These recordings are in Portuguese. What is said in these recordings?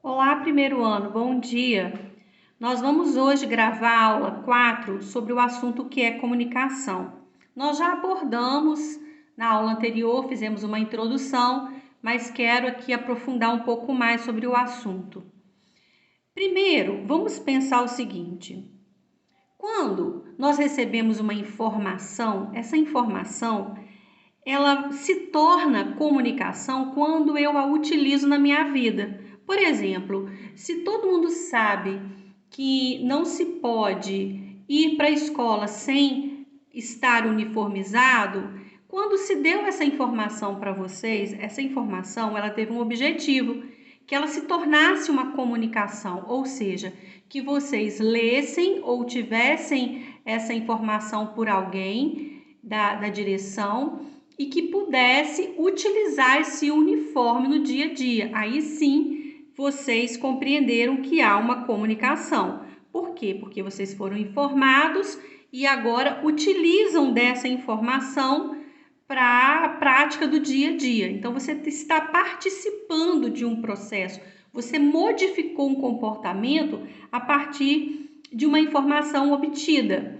Olá, primeiro ano, bom dia. Nós vamos hoje gravar a aula 4 sobre o assunto que é comunicação. Nós já abordamos na aula anterior, fizemos uma introdução, mas quero aqui aprofundar um pouco mais sobre o assunto. Primeiro, vamos pensar o seguinte: quando nós recebemos uma informação, essa informação ela se torna comunicação quando eu a utilizo na minha vida. Por exemplo, se todo mundo sabe que não se pode ir para a escola sem estar uniformizado, quando se deu essa informação para vocês, essa informação ela teve um objetivo, que ela se tornasse uma comunicação, ou seja, que vocês lessem ou tivessem essa informação por alguém da direção e que pudesse utilizar esse uniforme no dia a dia. Aí sim, vocês compreenderam que há uma comunicação. Por quê? Porque vocês foram informados e agora utilizam dessa informação para a prática do dia a dia. Então, você está participando de um processo. Você modificou um comportamento a partir de uma informação obtida.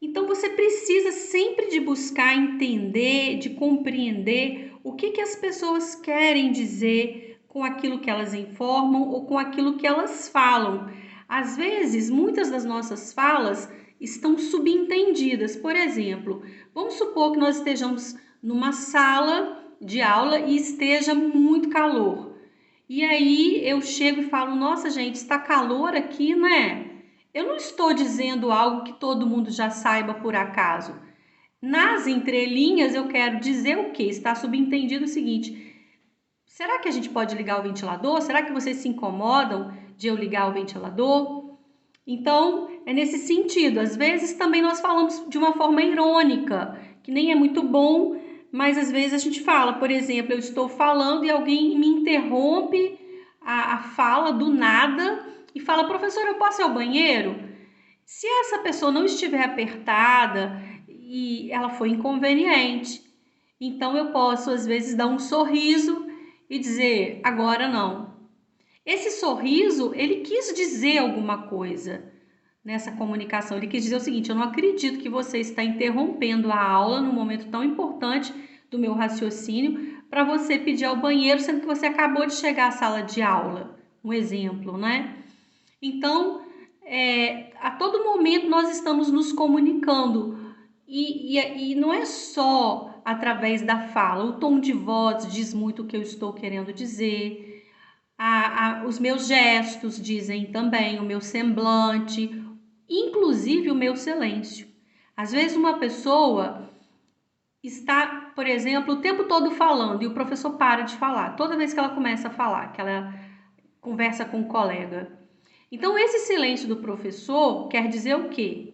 Então, você precisa sempre de buscar entender, de compreender o que as pessoas querem dizer com aquilo que elas informam ou com aquilo que elas falam. Às vezes, muitas das nossas falas estão subentendidas. Por exemplo, vamos supor que nós estejamos numa sala de aula e esteja muito calor. E aí eu chego e falo, nossa gente, está calor aqui, né? Eu não estou dizendo algo que todo mundo já saiba por acaso. Nas entrelinhas eu quero dizer o quê? Está subentendido o seguinte: será que a gente pode ligar o ventilador? Será que vocês se incomodam de eu ligar o ventilador? Então, é nesse sentido. Às vezes também nós falamos de uma forma irônica, que nem é muito bom, mas às vezes a gente fala, por exemplo, eu estou falando e alguém me interrompe a fala do nada e fala, professor, eu posso ir ao banheiro? Se essa pessoa não estiver apertada e ela foi inconveniente, então eu posso às vezes dar um sorriso e dizer, agora não. Esse sorriso, ele quis dizer alguma coisa nessa comunicação. Ele quis dizer o seguinte, eu não acredito que você está interrompendo a aula num momento tão importante do meu raciocínio para você pedir ao banheiro, sendo que você acabou de chegar à sala de aula. Um exemplo, né? Então, a todo momento nós estamos nos comunicando e não é só através da fala. O tom de voz diz muito o que eu estou querendo dizer. Os meus gestos dizem também, o meu semblante, inclusive o meu silêncio. Às vezes uma pessoa está, por exemplo, o tempo todo falando e o professor para de falar. Toda vez que ela começa a falar, que ela conversa com um colega. Então, esse silêncio do professor quer dizer o quê?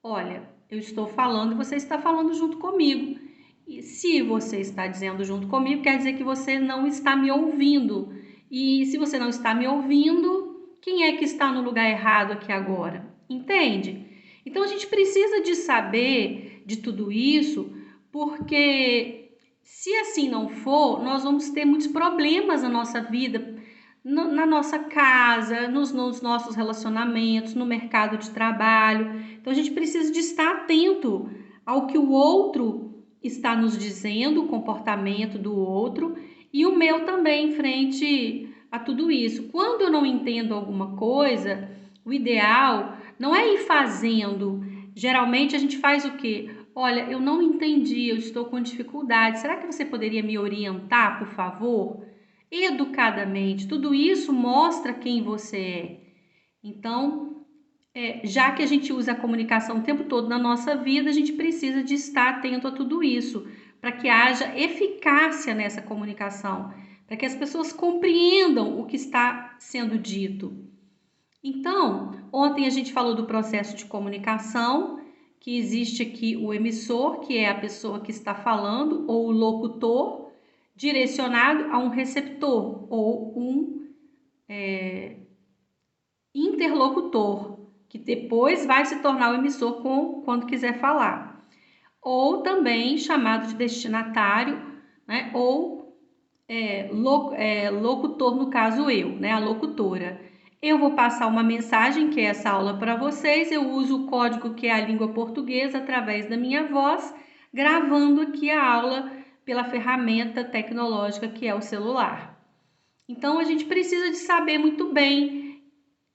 Olha, eu estou falando e você está falando junto comigo. E se você está dizendo junto comigo, quer dizer que você não está me ouvindo. E se você não está me ouvindo, quem é que está no lugar errado aqui agora? Entende? Então, a gente precisa de saber de tudo isso, porque se assim não for, nós vamos ter muitos problemas na nossa vida, na nossa casa, nos nossos relacionamentos, no mercado de trabalho. Então, a gente precisa de estar atento ao que o outro está nos dizendo, o comportamento do outro, e o meu também frente a tudo isso. Quando eu não entendo alguma coisa, o ideal não é ir fazendo. Geralmente a gente faz o quê? Olha, eu não entendi, eu estou com dificuldade. Será que você poderia me orientar, por favor? Educadamente, tudo isso mostra quem você é. Então, já que a gente usa a comunicação o tempo todo na nossa vida, a gente precisa de estar atento a tudo isso, para que haja eficácia nessa comunicação, para que as pessoas compreendam o que está sendo dito. Então, ontem a gente falou do processo de comunicação, que existe aqui o emissor, que é a pessoa que está falando, ou o locutor, direcionado a um receptor ou um interlocutor, que depois vai se tornar o emissor quando quiser falar. Ou também chamado de destinatário, né? Ou locutor, no caso eu, né, a locutora. Eu vou passar uma mensagem, que é essa aula para vocês, eu uso o código que é a língua portuguesa através da minha voz, gravando aqui a aula pela ferramenta tecnológica que é o celular. Então, a gente precisa de saber muito bem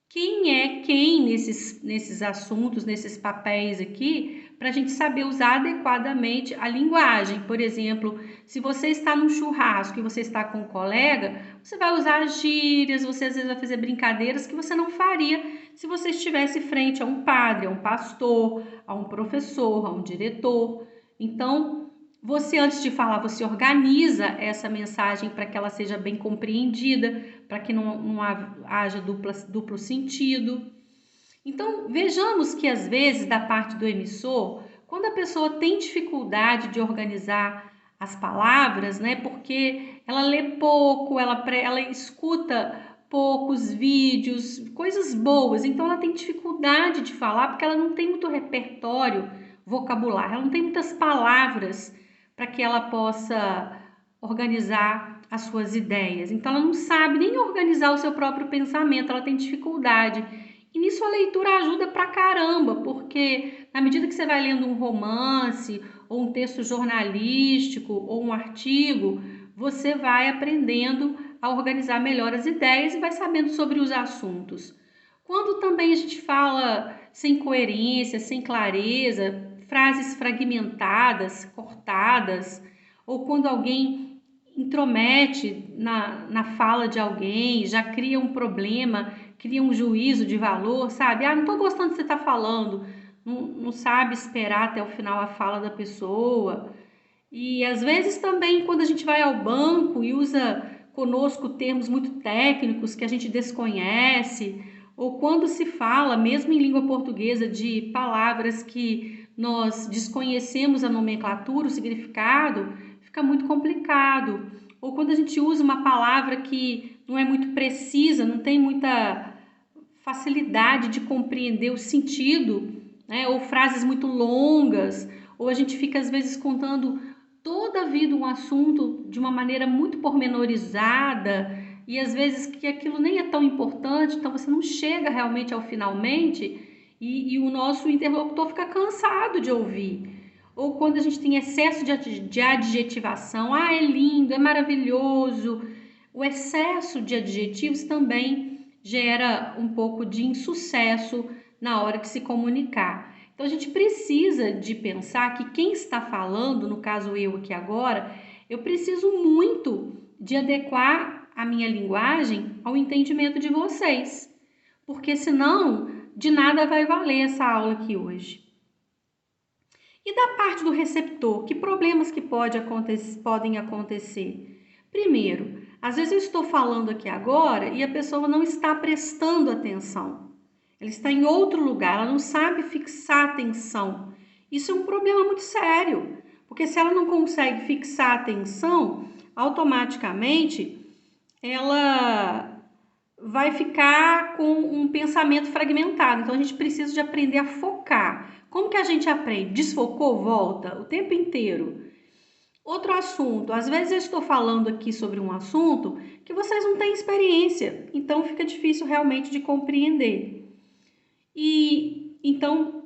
quem é quem nesses assuntos, nesses papéis aqui, para a gente saber usar adequadamente a linguagem. Por exemplo, se você está num churrasco e você está com um colega, você vai usar gírias, você às vezes vai fazer brincadeiras que você não faria se você estivesse frente a um padre, a um pastor, a um professor, a um diretor. Então, você, antes de falar, você organiza essa mensagem para que ela seja bem compreendida, para que não haja duplo sentido. Então, vejamos que às vezes, da parte do emissor, quando a pessoa tem dificuldade de organizar as palavras, né, porque ela lê pouco, ela escuta poucos vídeos, coisas boas, então ela tem dificuldade de falar porque ela não tem muito repertório vocabulário, ela não tem muitas palavras para que ela possa organizar as suas ideias. Então ela não sabe nem organizar o seu próprio pensamento, ela tem dificuldade. E nisso a leitura ajuda pra caramba, porque na medida que você vai lendo um romance, ou um texto jornalístico, ou um artigo, você vai aprendendo a organizar melhor as ideias e vai sabendo sobre os assuntos. Quando também a gente fala sem coerência, sem clareza, frases fragmentadas, cortadas, ou quando alguém intromete na fala de alguém, já cria um problema, cria um juízo de valor, sabe? Ah, não tô gostando do que você tá falando, não sabe esperar até o final a fala da pessoa. E às vezes também quando a gente vai ao banco e usa conosco termos muito técnicos que a gente desconhece, ou quando se fala, mesmo em língua portuguesa, de palavras que nós desconhecemos a nomenclatura, o significado, fica muito complicado. Ou quando a gente usa uma palavra que não é muito precisa, não tem muita facilidade de compreender o sentido, né? Ou frases muito longas, ou a gente fica às vezes contando toda a vida um assunto de uma maneira muito pormenorizada e às vezes que aquilo nem é tão importante, então você não chega realmente ao finalmente e o nosso interlocutor fica cansado de ouvir. Ou quando a gente tem excesso de adjetivação, ah, é lindo, é maravilhoso. O excesso de adjetivos também gera um pouco de insucesso na hora de se comunicar. Então a gente precisa de pensar que quem está falando, no caso eu aqui agora, eu preciso muito de adequar a minha linguagem ao entendimento de vocês, porque senão de nada vai valer essa aula aqui hoje. E da parte do receptor, que problemas que podem acontecer? Primeiro, às vezes eu estou falando aqui agora e a pessoa não está prestando atenção. Ela está em outro lugar, ela não sabe fixar atenção. Isso é um problema muito sério, porque se ela não consegue fixar atenção, automaticamente ela vai ficar com um pensamento fragmentado. Então a gente precisa de aprender a focar. Como que a gente aprende? Desfocou, volta o tempo inteiro. Outro assunto, às vezes eu estou falando aqui sobre um assunto que vocês não têm experiência, então fica difícil realmente de compreender. E então,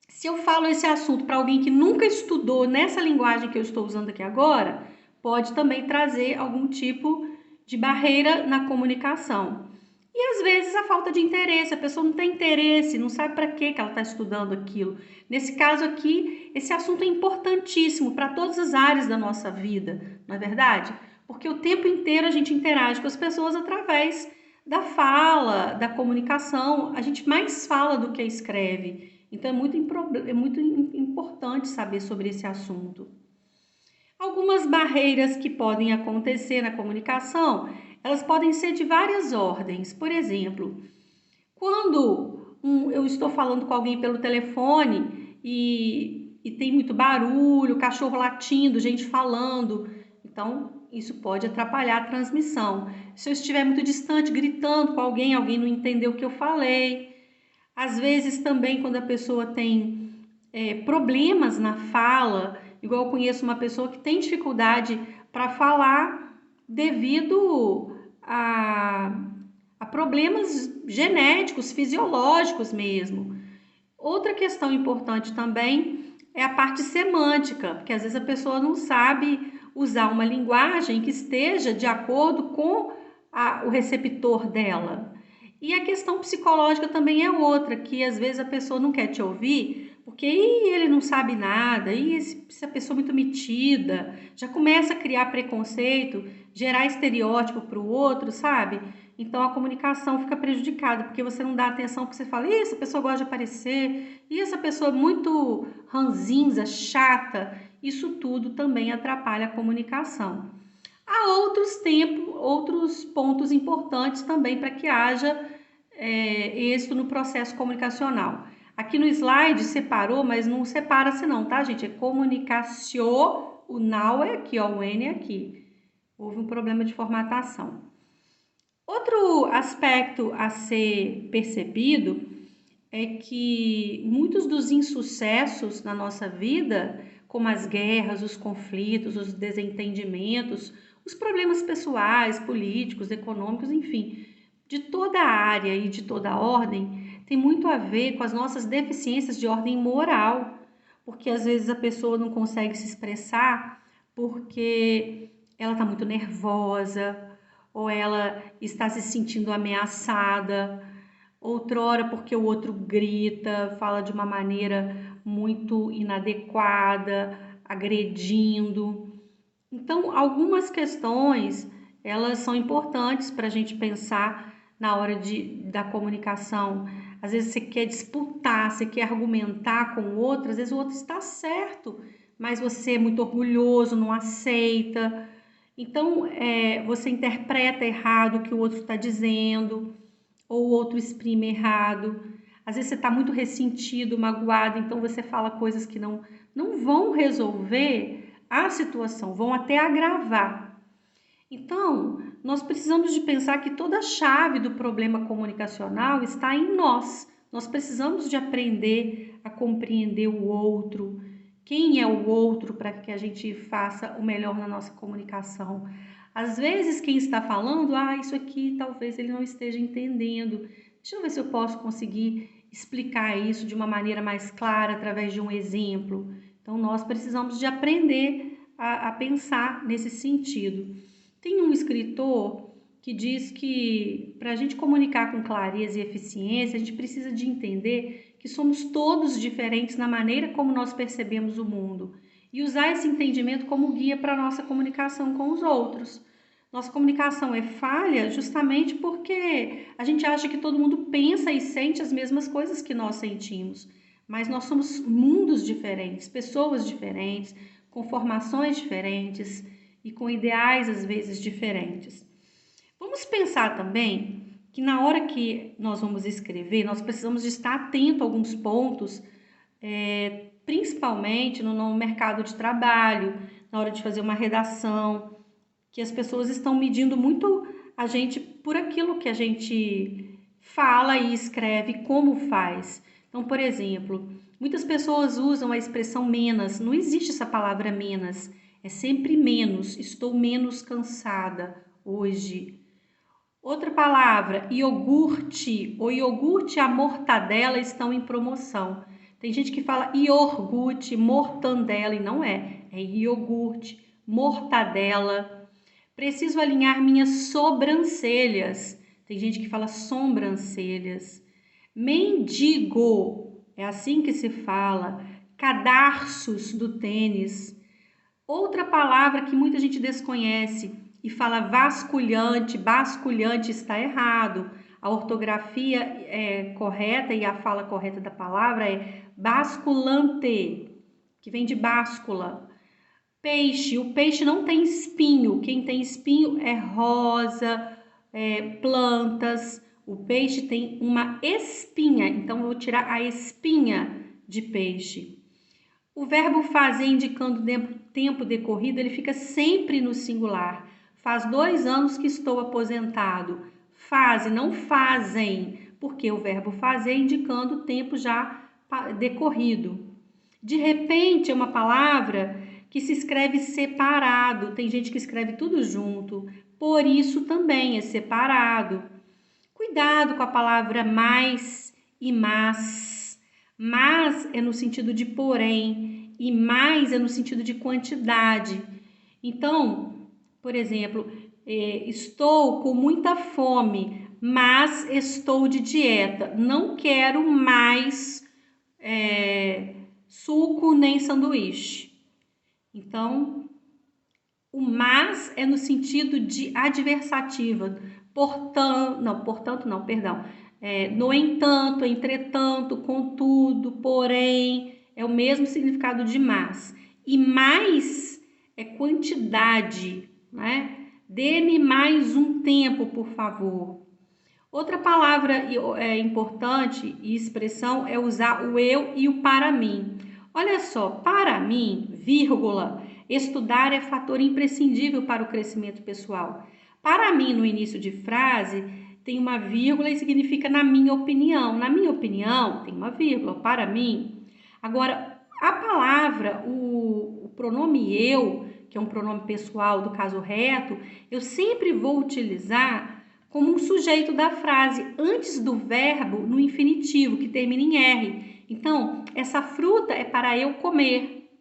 se eu falo esse assunto para alguém que nunca estudou nessa linguagem que eu estou usando aqui agora, pode também trazer algum tipo de barreira na comunicação. E às vezes a falta de interesse, a pessoa não tem interesse, não sabe para que ela está estudando aquilo. Nesse caso aqui, esse assunto é importantíssimo para todas as áreas da nossa vida, não é verdade? Porque o tempo inteiro a gente interage com as pessoas através da fala, da comunicação, a gente mais fala do que escreve. Então é muito importante saber sobre esse assunto. Algumas barreiras que podem acontecer na comunicação, elas podem ser de várias ordens. Por exemplo, quando eu estou falando com alguém pelo telefone e tem muito barulho, cachorro latindo, gente falando, então isso pode atrapalhar a transmissão. Se eu estiver muito distante, gritando com alguém, alguém não entendeu o que eu falei. Às vezes também quando a pessoa tem problemas na fala, igual eu conheço uma pessoa que tem dificuldade para falar devido a problemas genéticos, fisiológicos mesmo. Outra questão importante também é a parte semântica, porque às vezes a pessoa não sabe usar uma linguagem que esteja de acordo com o receptor dela. E a questão psicológica também é outra, que às vezes a pessoa não quer te ouvir, porque ele não sabe nada, essa pessoa é muito metida, já começa a criar preconceito, gerar estereótipo para o outro, sabe? Então a comunicação fica prejudicada, porque você não dá atenção, porque você fala, essa pessoa gosta de aparecer, e essa pessoa é muito ranzinza, chata, isso tudo também atrapalha a comunicação. Há outros pontos importantes também para que haja êxito no processo comunicacional. Aqui no slide separou, mas não separa-se não, tá, gente? É comunicação, o now é aqui, ó, o N é aqui. Houve um problema de formatação. Outro aspecto a ser percebido é que muitos dos insucessos na nossa vida, como as guerras, os conflitos, os desentendimentos, os problemas pessoais, políticos, econômicos, enfim, de toda a área e de toda a ordem, tem muito a ver com as nossas deficiências de ordem moral, porque às vezes a pessoa não consegue se expressar porque ela está muito nervosa, ou ela está se sentindo ameaçada, outrora porque o outro grita, fala de uma maneira muito inadequada, agredindo. Então, algumas questões, elas são importantes para a gente pensar na hora da comunicação. Às vezes você quer disputar, você quer argumentar com o outro, às vezes o outro está certo, mas você é muito orgulhoso, não aceita. Então, você interpreta errado o que o outro está dizendo, ou o outro exprime errado. Às vezes você está muito ressentido, magoado, então você fala coisas que não vão resolver a situação, vão até agravar. Então, nós precisamos de pensar que toda a chave do problema comunicacional está em nós. Nós precisamos de aprender a compreender o outro, quem é o outro, para que a gente faça o melhor na nossa comunicação. Às vezes quem está falando, isso aqui talvez ele não esteja entendendo. Deixa eu ver se eu posso conseguir explicar isso de uma maneira mais clara através de um exemplo. Então nós precisamos de aprender a pensar nesse sentido. Tem um escritor que diz que para a gente comunicar com clareza e eficiência, a gente precisa de entender que somos todos diferentes na maneira como nós percebemos o mundo e usar esse entendimento como guia para a nossa comunicação com os outros. Nossa comunicação é falha justamente porque a gente acha que todo mundo pensa e sente as mesmas coisas que nós sentimos, mas nós somos mundos diferentes, pessoas diferentes, com formações diferentes e com ideais às vezes diferentes. Vamos pensar também que na hora que nós vamos escrever, nós precisamos de estar atento a alguns pontos, principalmente no mercado de trabalho, na hora de fazer uma redação, que as pessoas estão medindo muito a gente por aquilo que a gente fala e escreve, como faz. Então, por exemplo, muitas pessoas usam a expressão menos, não existe essa palavra menos, é sempre menos, estou menos cansada hoje. Outra palavra, iogurte. O iogurte e a mortadela estão em promoção. Tem gente que fala iogurte, mortandela, e não é iogurte, mortadela. Preciso alinhar minhas sobrancelhas. Tem gente que fala sobrancelhas. Mendigo, é assim que se fala. Cadarços do tênis. Outra palavra que muita gente desconhece e fala vasculhante, basculhante está errado. A ortografia é correta e a fala correta da palavra é basculante, que vem de báscula. Peixe, o peixe não tem espinho, quem tem espinho é rosa, plantas. O peixe tem uma espinha, então eu vou tirar a espinha de peixe. O verbo fazer indicando tempo decorrido, ele fica sempre no singular. Faz 2 anos que estou aposentado. Fazem, não fazem, porque o verbo fazer indicando o tempo já decorrido. De repente é uma palavra que se escreve separado. Tem gente que escreve tudo junto, por isso também é separado. Cuidado com a palavra mais e mas. Mas é no sentido de porém e mais é no sentido de quantidade. Então, por exemplo, estou com muita fome, mas estou de dieta. Não quero mais suco nem sanduíche. Então, o mas é no sentido de adversativa. No entanto, entretanto, contudo, porém, é o mesmo significado de mas. E mais é quantidade, né? Dê-me mais um tempo, por favor. Outra palavra importante e expressão é usar o eu e o para mim. Olha só, para mim, vírgula, estudar é fator imprescindível para o crescimento pessoal. Para mim, no início de frase, tem uma vírgula e significa na minha opinião. Na minha opinião, tem uma vírgula, para mim. Agora, a palavra, o pronome eu, que é um pronome pessoal do caso reto, eu sempre vou utilizar como um sujeito da frase, antes do verbo no infinitivo, que termina em R. Então, essa fruta é para eu comer.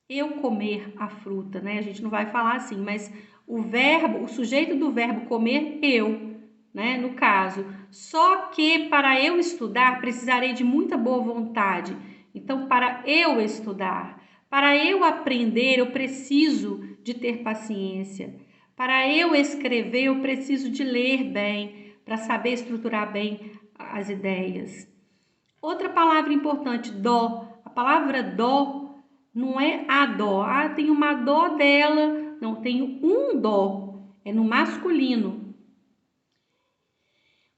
Eu comer a fruta, né? A gente não vai falar assim, mas o sujeito do verbo comer, eu, né? No caso. Só que para eu estudar, precisarei de muita boa vontade. Então, para eu estudar, para eu aprender, eu preciso de ter paciência. Para eu escrever, eu preciso de ler bem, para saber estruturar bem as ideias. Outra palavra importante, dó. A palavra dó não é a dó. Ah, tenho uma dó dela. Não, tenho um dó. É no masculino.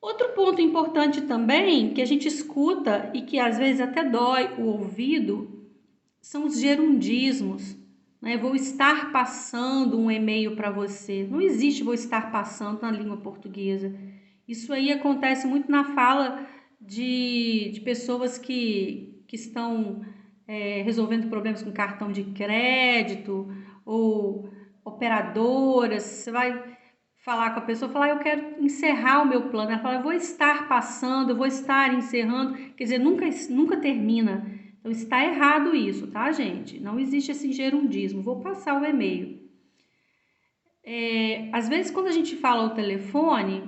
Outro ponto importante também, que a gente escuta e que às vezes até dói o ouvido, são os gerundismos. Vou estar passando um e-mail para você. Não existe vou estar passando na língua portuguesa. Isso aí acontece muito na fala de pessoas que estão resolvendo problemas com cartão de crédito ou operadoras. Você vai falar com a pessoa, falar, eu quero encerrar o meu plano. Ela fala, eu vou estar passando, eu vou estar encerrando. Quer dizer, nunca termina. Então, está errado isso, tá, gente? Não existe esse gerundismo. Vou passar o e-mail. Às vezes, quando a gente fala ao telefone,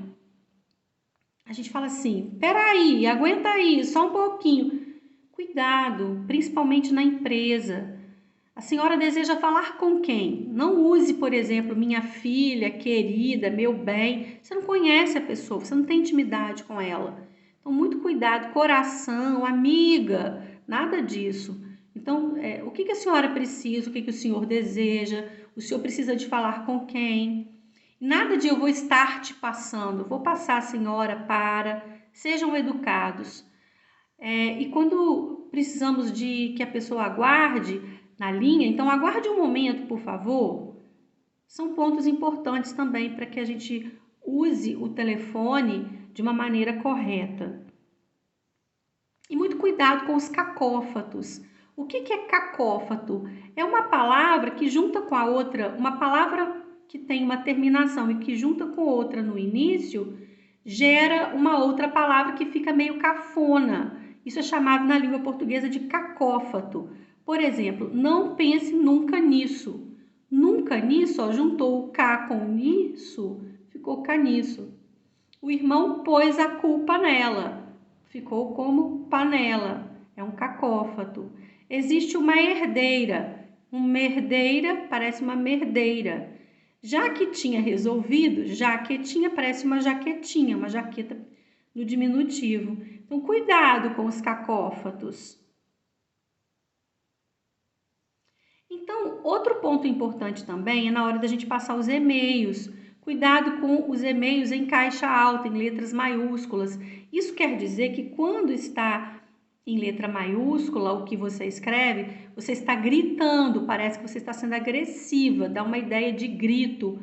a gente fala assim, peraí, aguenta aí, só um pouquinho. Cuidado, principalmente na empresa. A senhora deseja falar com quem? Não use, por exemplo, minha filha, querida, meu bem. Você não conhece a pessoa, você não tem intimidade com ela. Então, muito cuidado, coração, amiga, nada disso. Então, o que a senhora precisa, o que o senhor deseja, o senhor precisa de falar com quem? Nada de eu vou estar te passando, vou passar a senhora para, sejam educados. E quando precisamos de que a pessoa aguarde na linha, então aguarde um momento, por favor. São pontos importantes também para que a gente use o telefone de uma maneira correta. E muito cuidado com os cacófatos. O que é cacófato? É uma palavra que junta com a outra, uma palavra que tem uma terminação e que junta com outra no início, gera uma outra palavra que fica meio cafona. Isso é chamado na língua portuguesa de cacófato. Por exemplo, não pense nunca nisso. Nunca nisso, ó, juntou o cá com nisso, ficou caniço. O irmão pôs a culpa nela, ficou como panela, é um cacófato. Existe uma herdeira parece uma merdeira. Jaquetinha resolvido, jaquetinha parece uma jaqueta no diminutivo. Então, cuidado com os cacófatos. Então, outro ponto importante também é na hora da gente passar os e-mails. Cuidado com os e-mails em caixa alta, em letras maiúsculas. Isso quer dizer que quando está em letra maiúscula o que você escreve, você está gritando, parece que você está sendo agressiva, dá uma ideia de grito.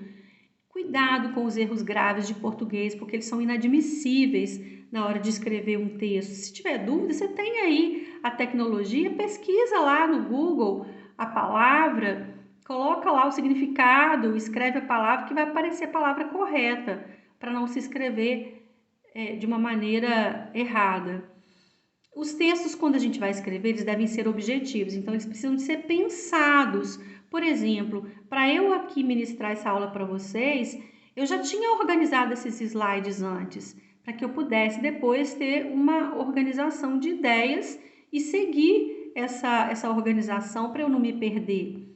Cuidado com os erros graves de português, porque eles são inadmissíveis na hora de escrever um texto. Se tiver dúvida, você tem aí a tecnologia, pesquisa lá no Google a palavra, coloca lá o significado, escreve a palavra que vai aparecer a palavra correta, para não se escrever de uma maneira errada. Os textos, quando a gente vai escrever, eles devem ser objetivos, então eles precisam de ser pensados. Por exemplo, para eu aqui ministrar essa aula para vocês, eu já tinha organizado esses slides antes, para que eu pudesse depois ter uma organização de ideias e seguir essa organização para eu não me perder.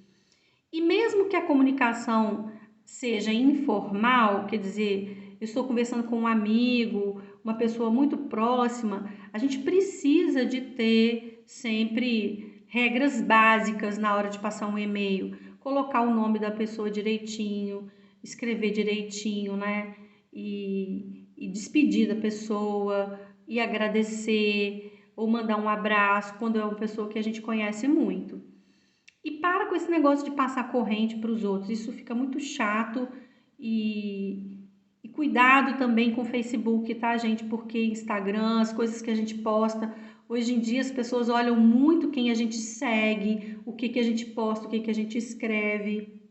E mesmo que a comunicação seja informal, quer dizer, eu estou conversando com um amigo, uma pessoa muito próxima, a gente precisa de ter sempre regras básicas na hora de passar um e-mail, colocar o nome da pessoa direitinho, escrever direitinho, né? E despedir da pessoa, e agradecer, ou mandar um abraço quando é uma pessoa que a gente conhece muito. E para com esse negócio de passar corrente para os outros, isso fica muito chato e cuidado também com o Facebook, tá, gente? Porque Instagram, as coisas que a gente posta, hoje em dia as pessoas olham muito quem a gente segue, o que que a gente posta, o que que a gente escreve.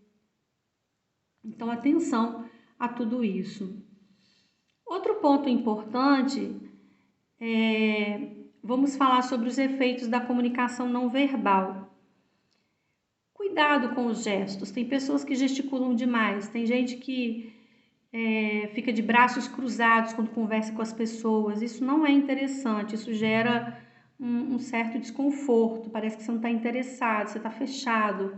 Então, atenção a tudo isso. Outro ponto importante vamos falar sobre os efeitos da comunicação não verbal. Cuidado com os gestos. Tem pessoas que gesticulam demais, tem gente que fica de braços cruzados quando conversa com as pessoas. Isso não é interessante, isso gera um certo desconforto, parece que você não está interessado, você está fechado.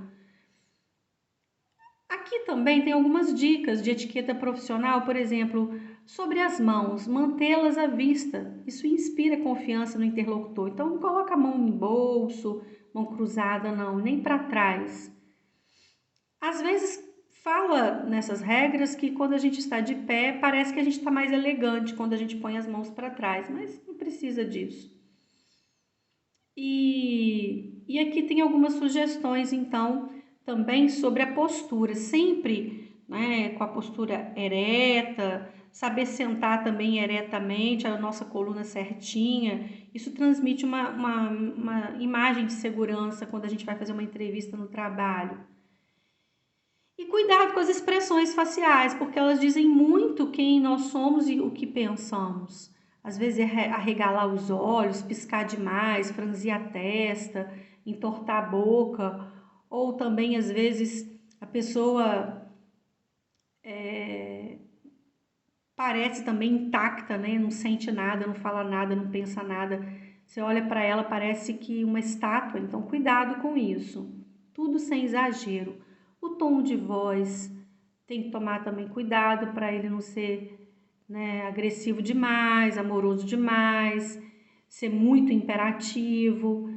Aqui também tem algumas dicas de etiqueta profissional, por exemplo, sobre as mãos, mantê-las à vista. Isso inspira confiança no interlocutor. Então, não coloca a mão no bolso, mão cruzada, não, nem para trás. Às vezes fala nessas regras que quando a gente está de pé, parece que a gente está mais elegante quando a gente põe as mãos para trás, mas não precisa disso. E aqui tem algumas sugestões, então, também sobre a postura, sempre, né, com a postura ereta, saber sentar também eretamente, a nossa coluna certinha. Isso transmite uma imagem de segurança quando a gente vai fazer uma entrevista no trabalho. E cuidado com as expressões faciais, porque elas dizem muito quem nós somos e o que pensamos. Às vezes é arregalar os olhos, piscar demais, franzir a testa, entortar a boca, ou também às vezes a pessoa parece também intacta, né? Não sente nada, não fala nada, não pensa nada. Você olha para ela, parece que uma estátua, então cuidado com isso. Tudo sem exagero. O tom de voz tem que tomar também cuidado para ele não ser, né, agressivo demais, amoroso demais, ser muito imperativo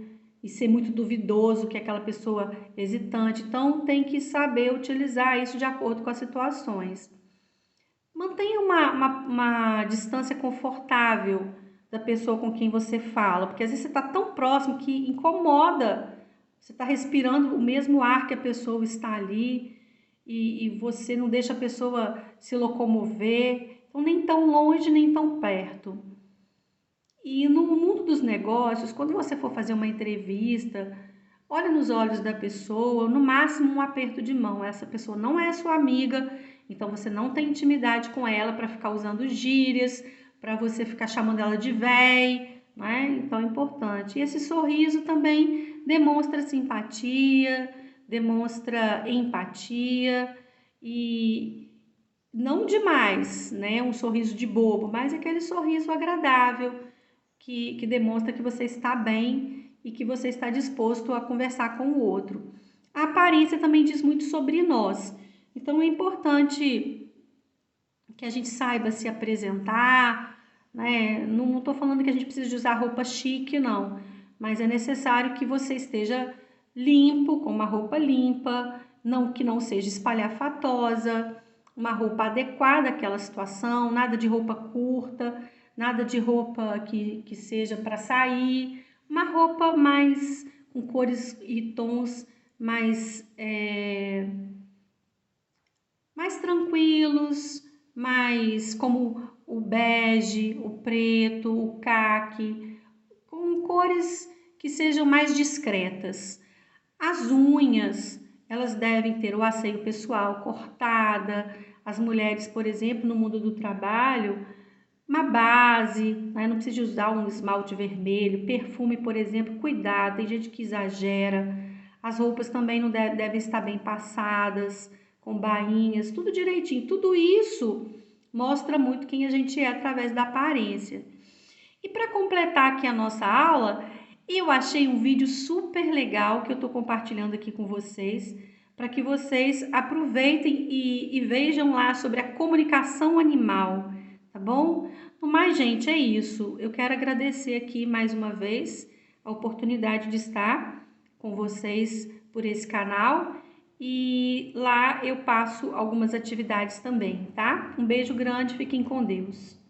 e ser muito duvidoso, que é aquela pessoa hesitante. Então tem que saber utilizar isso de acordo com as situações. Mantenha uma distância confortável da pessoa com quem você fala, porque às vezes você está tão próximo que incomoda. Você está respirando o mesmo ar que a pessoa está ali e você não deixa a pessoa se locomover. Então, nem tão longe, nem tão perto. E no mundo dos negócios, quando você for fazer uma entrevista, olha nos olhos da pessoa, no máximo um aperto de mão. Essa pessoa não é sua amiga, então você não tem intimidade com ela para ficar usando gírias, para você ficar chamando ela de véi, né? Então é importante. E esse sorriso também demonstra simpatia, demonstra empatia e não demais, né? Um sorriso de bobo, mas aquele sorriso agradável que demonstra que você está bem e que você está disposto a conversar com o outro. A aparência também diz muito sobre nós. Então é importante que a gente saiba se apresentar, né? Não estou falando que a gente precisa de usar roupa chique, não, mas é necessário que você esteja limpo, com uma roupa limpa, não que não seja espalhafatosa, uma roupa adequada àquela situação, nada de roupa curta, nada de roupa que seja para sair, uma roupa mais com cores e tons mais tranquilos, mais como o bege, o preto, o caqui, com cores que sejam mais discretas. As unhas, elas devem ter o asseio pessoal cortada. As mulheres, por exemplo, no mundo do trabalho, uma base, né? Não precisa usar um esmalte vermelho, perfume, por exemplo, cuidado, tem gente que exagera. As roupas também não devem estar bem passadas, com bainhas, tudo direitinho. Tudo isso mostra muito quem a gente é através da aparência. E para completar aqui a nossa aula, eu achei um vídeo super legal que eu estou compartilhando aqui com vocês, para que vocês aproveitem e vejam lá sobre a comunicação animal, tá bom? No mais, gente, é isso. Eu quero agradecer aqui mais uma vez a oportunidade de estar com vocês por esse canal e lá eu passo algumas atividades também, tá? Um beijo grande, fiquem com Deus.